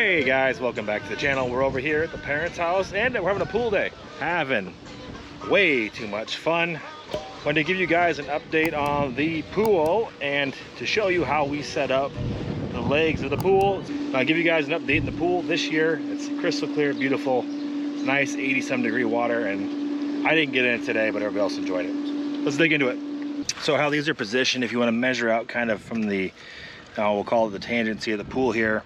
Hey guys, welcome back to the channel. We're over here at the parents' house and we're having a pool day. Having way too much fun. Wanted to give you guys an update on the pool and to show you how we set up the legs of the pool. I'll give you guys an update in the pool this year. It's crystal clear, beautiful, nice 80-some degree water, and I didn't get in it today, but everybody else enjoyed it. Let's dig into it. So how these are positioned, if you want to measure out kind of from the, we'll call it the tangency of the pool here,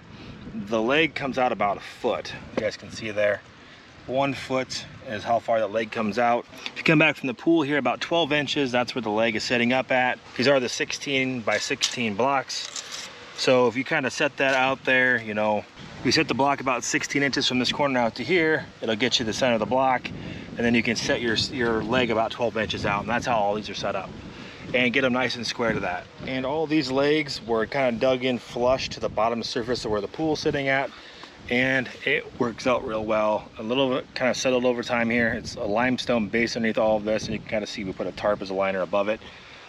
the leg comes out about a foot. You guys can see there. 1 foot is how far the leg comes out. If you come back from the pool here about 12 inches, that's where the leg is sitting up at. These are the 16 by 16 blocks. So if you kind of set that out there, you know, you set the block about 16 inches from this corner out to here, it'll get you the center of the block, and then you can set your leg about 12 inches out, and that's how all these are set up. And get them nice and square to that. And all these legs were kind of dug in flush to the bottom surface of where the pool's sitting at, and it works out real well. A little bit kind of settled over time here. It's a limestone base underneath all of this, and you can kind of see we put a tarp as a liner above it,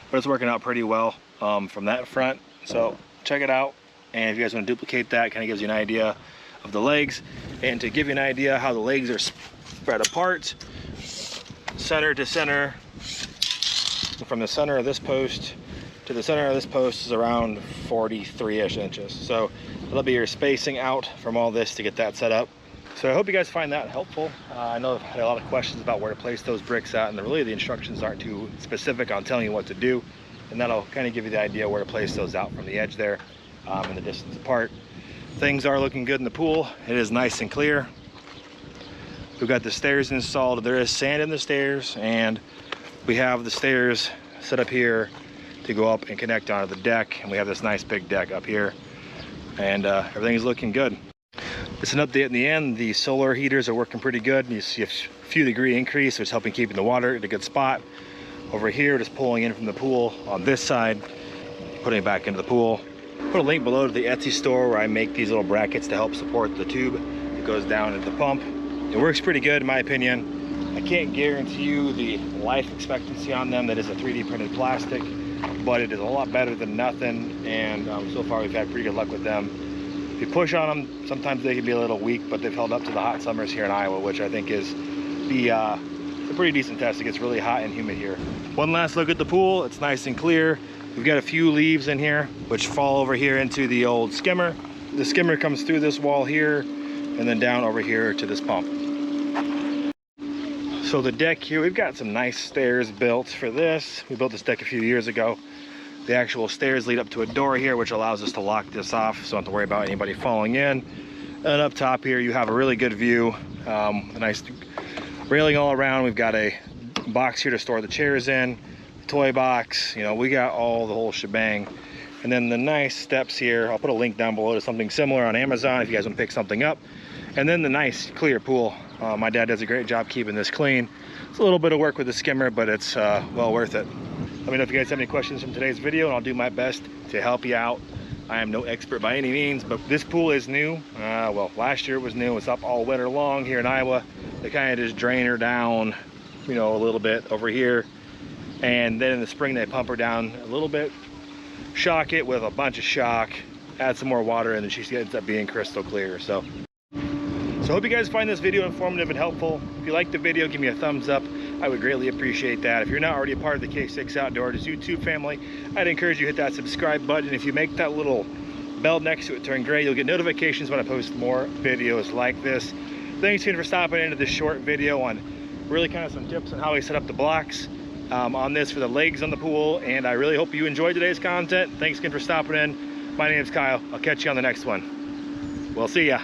but it's working out pretty well from that front. So check it out, and if you guys want to duplicate that, kind of gives you an idea of the legs. And to give you an idea how the legs are spread apart, center to center, from the center of this post to the center of this post is around 43-ish inches. So that'll be your spacing out from all this to get that set up. So I hope you guys find that helpful. I know I've had a lot of questions about where to place those bricks at, and really the instructions aren't too specific on telling you what to do, and that'll kind of give you the idea where to place those out from the edge there and the distance apart. Things are looking good in the pool. It is nice and clear. We've got the stairs installed. There is sand in the stairs, and we have the stairs set up here to go up and connect onto the deck, and we have this nice big deck up here, and everything's looking good. Just an update in the end, the solar heaters are working pretty good. You see a few degree increase, which is helping keeping the water at a good spot. Over here, just pulling in from the pool on this side, putting it back into the pool. Put a link below to the Etsy store where I make these little brackets to help support the tube that goes down into the pump. It works pretty good in my opinion. I can't guarantee you the life expectancy on them. That is a 3D printed plastic, but it is a lot better than nothing, and so far we've had pretty good luck with them. If you push on them, sometimes they can be a little weak, but they've held up to the hot summers here in Iowa, which I think is a pretty decent test. It gets really hot and humid here. One last look at the pool. It's nice and clear. We've got a few leaves in here which fall over here into the old skimmer. The skimmer comes through this wall here and then down over here to this pump. So the deck here, we've got some nice stairs built for this. We built this deck a few years ago. The actual stairs lead up to a door here, which allows us to lock this off, so I don't have to worry about anybody falling in. And up top here, you have a really good view. A nice railing all around. We've got a box here to store the chairs in, toy box. You know, we got all the whole shebang. And then the nice steps here, I'll put a link down below to something similar on Amazon if you guys want to pick something up. And then the nice clear pool. My dad does a great job keeping this clean. It's a little bit of work with the skimmer, but it's well worth it. Let me know if you guys have any questions from today's video, and I'll do my best to help you out. I am no expert by any means, but this pool is new. Well, last year it was new. It's up all winter long here in Iowa. They kind of just drain her down, you know, a little bit over here. And then in the spring, they pump her down a little bit, shock it with a bunch of shock, add some more water, and then she ends up being crystal clear. So I hope you guys find this video informative and helpful. If you liked the video, give me a thumbs up. I would greatly appreciate that. If you're not already a part of the K6 Outdoors YouTube family, I'd encourage you to hit that subscribe button. If you make that little bell next to it turn gray, you'll get notifications when I post more videos like this. Thanks again for stopping into this short video on really kind of some tips on how we set up the blocks on this for the legs on the pool. And I really hope you enjoyed today's content. Thanks again for stopping in. My name's Kyle. I'll catch you on the next one. We'll see ya.